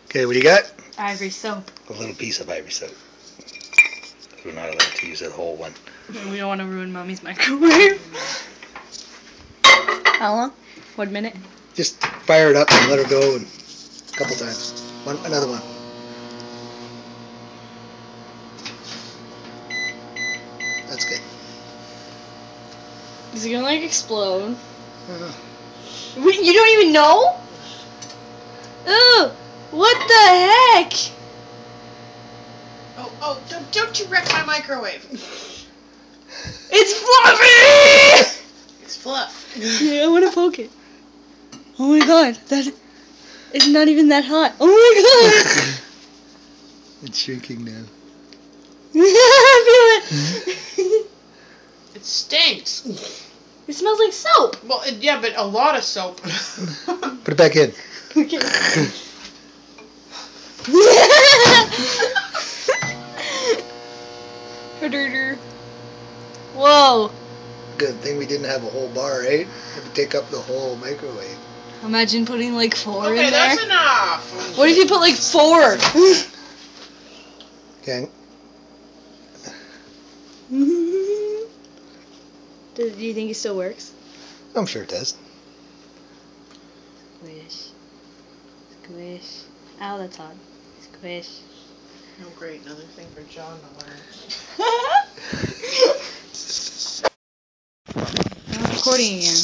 Okay, what do you got? Ivory soap. A little piece of ivory soap. We're not allowed to use that whole one. We don't want to ruin Mommy's microwave. How long? 1 minute? Just fire it up and let her go a couple times. Another one. That's good. Is it gonna like explode? I don't know. Wait, you don't even know? Ugh! What the heck? Oh, don't you wreck my microwave. It's fluffy! It's fluff. Yeah, I want to poke it. Oh my god, that is not even that hot. Oh my god! It's shrinking now. I feel it. It stinks. It smells like soap. Well, yeah, but a lot of soap. Put it back in. Okay. Whoa. Good thing we didn't have a whole bar, right? It would take up the whole microwave. Imagine putting like 4 Okay, in there. that's enough. What if you put like 4? Okay. Do you think it still works? I'm sure it does. Squish. Squish. Ow, that's hot. Squish. Oh, great. Another thing for John to learn. I'm recording again.